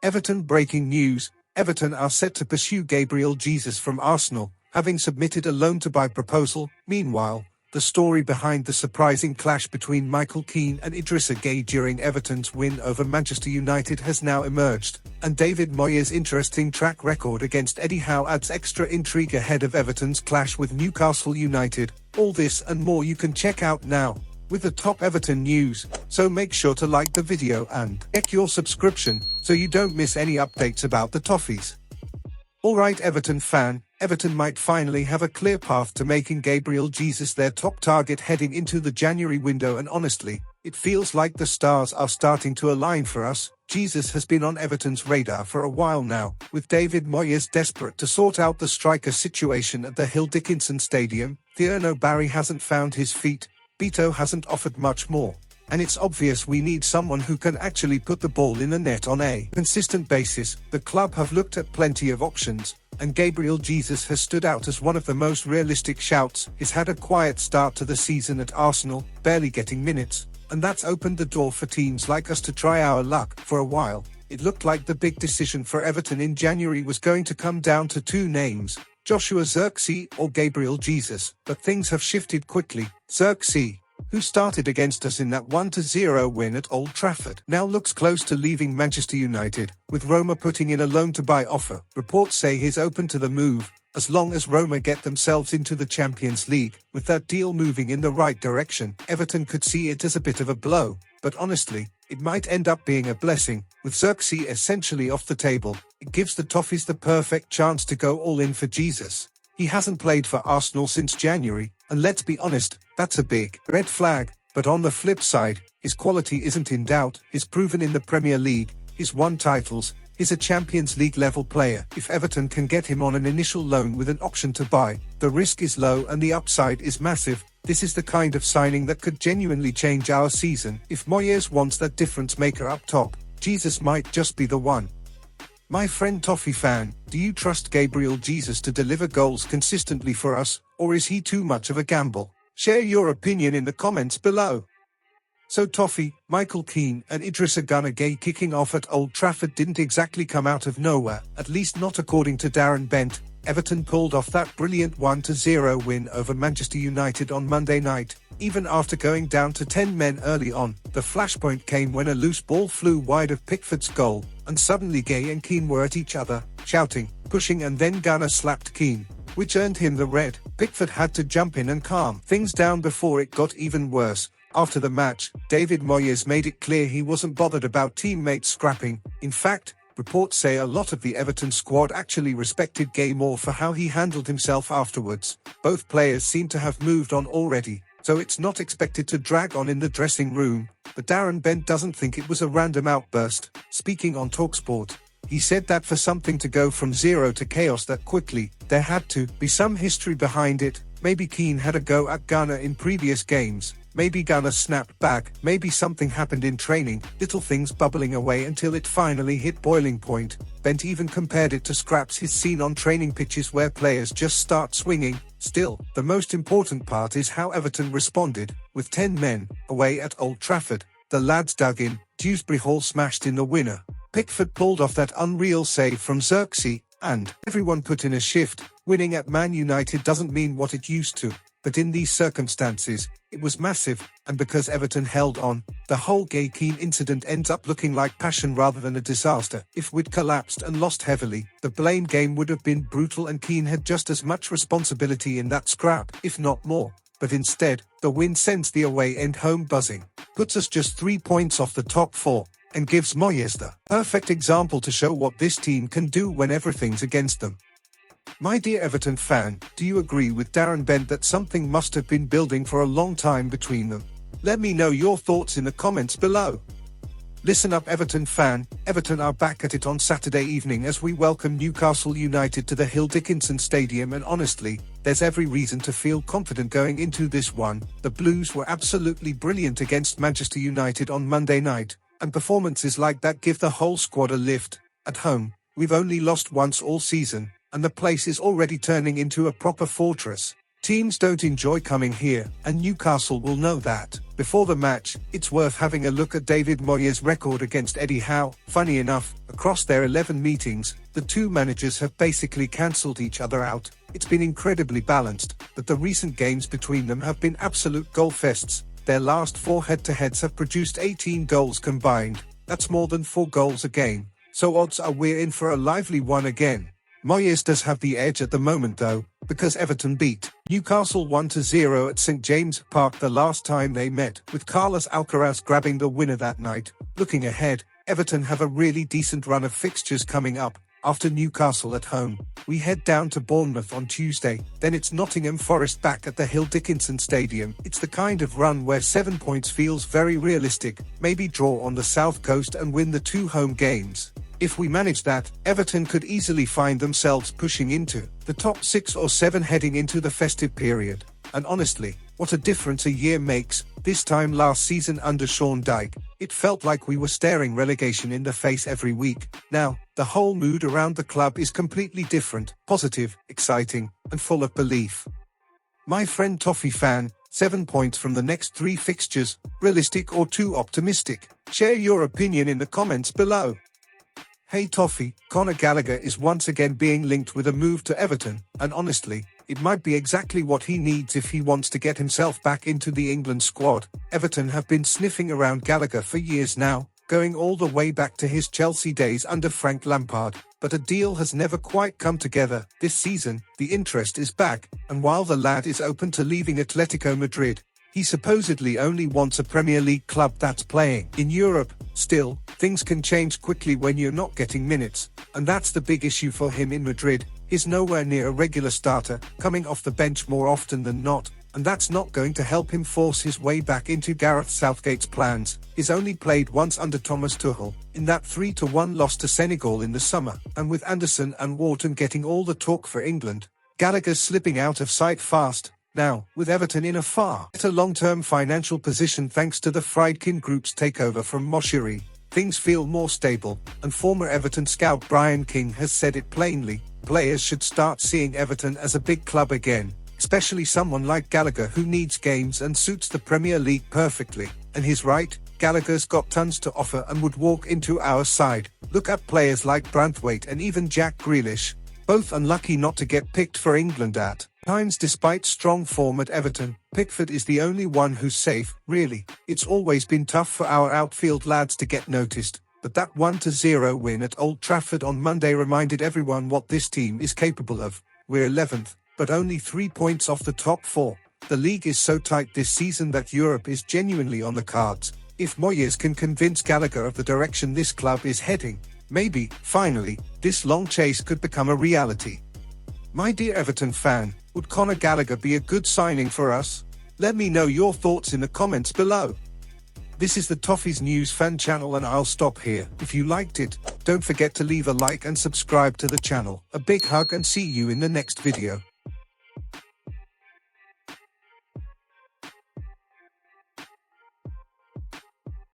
Everton breaking news. Everton are set to pursue Gabriel Jesus from Arsenal, having submitted a loan-to-buy proposal. Meanwhile, the story behind the surprising clash between Keane and Gueye during Everton's win over Manchester United has now emerged, and David Moyes' interesting track record against Eddie Howe adds extra intrigue ahead of Everton's clash with Newcastle United. All this and more you can check out now, with the top Everton news, so make sure to like the video and check your subscription, so you don't miss any updates about the Toffees. Alright Everton fan, Everton might finally have a clear path to making Gabriel Jesus their top target heading into the January window, and honestly, it feels like the stars are starting to align for us. Jesus has been on Everton's radar for a while now, with David Moyes desperate to sort out the striker situation at the Hill Dickinson Stadium. Thierno Barry hasn't found his feet, Beto hasn't offered much more, and it's obvious we need someone who can actually put the ball in the net on a consistent basis. The club have looked at plenty of options, and Gabriel Jesus has stood out as one of the most realistic shouts. He's had a quiet start to the season at Arsenal, barely getting minutes, and that's opened the door for teams like us to try our luck. For a while, it looked like the big decision for Everton in January was going to come down to two names, Joshua Zirkzee or Gabriel Jesus, but things have shifted quickly. Zirkzee, who started against us in that 1-0 win at Old Trafford, now looks close to leaving Manchester United, with Roma putting in a loan-to-buy offer. Reports say he's open to the move, as long as Roma get themselves into the Champions League. With that deal moving in the right direction, Everton could see it as a bit of a blow, but honestly, it might end up being a blessing. With Zirkzee essentially off the table, it gives the Toffees the perfect chance to go all in for Jesus. He hasn't played for Arsenal since January, and let's be honest, that's a big red flag. But on the flip side, his quality isn't in doubt. He's proven in the Premier League, he's won titles, he's a Champions League level player. If Everton can get him on an initial loan with an option to buy, the risk is low and the upside is massive. This is the kind of signing that could genuinely change our season. If Moyes wants that difference maker up top, Jesus might just be the one. My friend Toffee fan, do you trust Gabriel Jesus to deliver goals consistently for us, or is he too much of a gamble? Share your opinion in the comments below. So Toffee, Keane and Gueye kicking off at Old Trafford didn't exactly come out of nowhere, at least not according to Darren Bent. Everton pulled off that brilliant 1-0 win over Manchester United on Monday night. Even after going down to 10 men early on, the flashpoint came when a loose ball flew wide of Pickford's goal, and suddenly Gueye and Keane were at each other, shouting, pushing, and then Gunnar slapped Keane, which earned him the red. Pickford had to jump in and calm things down before it got even worse. After the match, David Moyes made it clear he wasn't bothered about teammates scrapping. In fact, reports say a lot of the Everton squad actually respected Gueye more for how he handled himself afterwards. Both players seem to have moved on already, so it's not expected to drag on in the dressing room. But Darren Bent doesn't think it was a random outburst. Speaking on TalkSport, he said that for something to go from zero to chaos that quickly, there had to be some history behind it. Maybe Keane had a go at Gunnar in previous games, maybe Gunnar snapped back, maybe something happened in training, little things bubbling away until it finally hit boiling point. Bent even compared it to scraps he's seen on training pitches where players just start swinging. Still, the most important part is how Everton responded. With 10 men away at Old Trafford, the lads dug in. Dewsbury Hall smashed in the winner. Pickford pulled off that unreal save from Zirkzee, and everyone put in a shift. Winning at Man United doesn't mean what it used to, but in these circumstances, it was massive, and because Everton held on, the whole Gueye-Keane incident ends up looking like passion rather than a disaster. If we'd collapsed and lost heavily, the blame game would have been brutal and Keane had just as much responsibility in that scrap, if not more. But instead, the win sends the away end home buzzing, puts us just 3 points off the top 4, and gives Moyes the perfect example to show what this team can do when everything's against them. My dear Everton fan, do you agree with Darren Bent that something must have been building for a long time between them? Let me know your thoughts in the comments below. Listen up Everton fan, Everton are back at it on Saturday evening as we welcome Newcastle United to the Hill Dickinson Stadium, and honestly, there's every reason to feel confident going into this one. The Blues were absolutely brilliant against Manchester United on Monday night, and performances like that give the whole squad a lift. At home, we've only lost once all season, and the place is already turning into a proper fortress. Teams don't enjoy coming here, and Newcastle will know that. Before the match, it's worth having a look at David Moyes' record against Eddie Howe. Funny enough, across their 11 meetings, the two managers have basically cancelled each other out. It's been incredibly balanced, but the recent games between them have been absolute goal fests. Their last 4 head-to-heads have produced 18 goals combined. That's more than 4 goals a game, so odds are we're in for a lively one again. Moyes does have the edge at the moment though, because Everton beat Newcastle 1-0 at St James Park the last time they met, with Carlos Alcaraz grabbing the winner that night. Looking ahead, Everton have a really decent run of fixtures coming up. After Newcastle at home, we head down to Bournemouth on Tuesday, then it's Nottingham Forest back at the Hill Dickinson Stadium. It's the kind of run where 7 points feels very realistic. Maybe draw on the South Coast and win the 2 home games. If we manage that, Everton could easily find themselves pushing into the top 6 or 7 heading into the festive period. And honestly, what a difference a year makes. This time last season under Sean Dyche, it felt like we were staring relegation in the face every week. Now, the whole mood around the club is completely different, positive, exciting, and full of belief. My friend Toffee fan, 7 points from the next 3 fixtures, realistic or too optimistic? Share your opinion in the comments below. Hey Toffee, Conor Gallagher is once again being linked with a move to Everton, and honestly, it might be exactly what he needs if he wants to get himself back into the England squad. Everton have been sniffing around Gallagher for years now, going all the way back to his Chelsea days under Frank Lampard, but a deal has never quite come together. This season, the interest is back, and while the lad is open to leaving Atletico Madrid, he supposedly only wants a Premier League club that's playing in Europe. Still, things can change quickly when you're not getting minutes, and that's the big issue for him in Madrid. He's nowhere near a regular starter, coming off the bench more often than not, and that's not going to help him force his way back into Gareth Southgate's plans. He's only played once under Thomas Tuchel, in that 3-1 loss to Senegal in the summer, and with Anderson and Wharton getting all the talk for England, Gallagher's slipping out of sight fast. Now, with Everton in a far better long-term financial position thanks to the Friedkin Group's takeover from Moshiri, things feel more stable, and former Everton scout Brian King has said it plainly. Players should start seeing Everton as a big club again, especially someone like Gallagher who needs games and suits the Premier League perfectly. And he's right, Gallagher's got tons to offer and would walk into our side. Look at players like Branthwaite and even Jack Grealish, both unlucky not to get picked for England at times despite strong form at Everton. Pickford is the only one who's safe, really. It's always been tough for our outfield lads to get noticed, but that 1-0 win at Old Trafford on Monday reminded everyone what this team is capable of. We're 11th, but only 3 points off the top 4. The league is so tight this season that Europe is genuinely on the cards. If Moyes can convince Gallagher of the direction this club is heading, maybe, finally, this long chase could become a reality. My dear Everton fan, would Conor Gallagher be a good signing for us? Let me know your thoughts in the comments below. This is the Toffees News fan channel and I'll stop here. If you liked it, don't forget to leave a like and subscribe to the channel. A big hug and see you in the next video.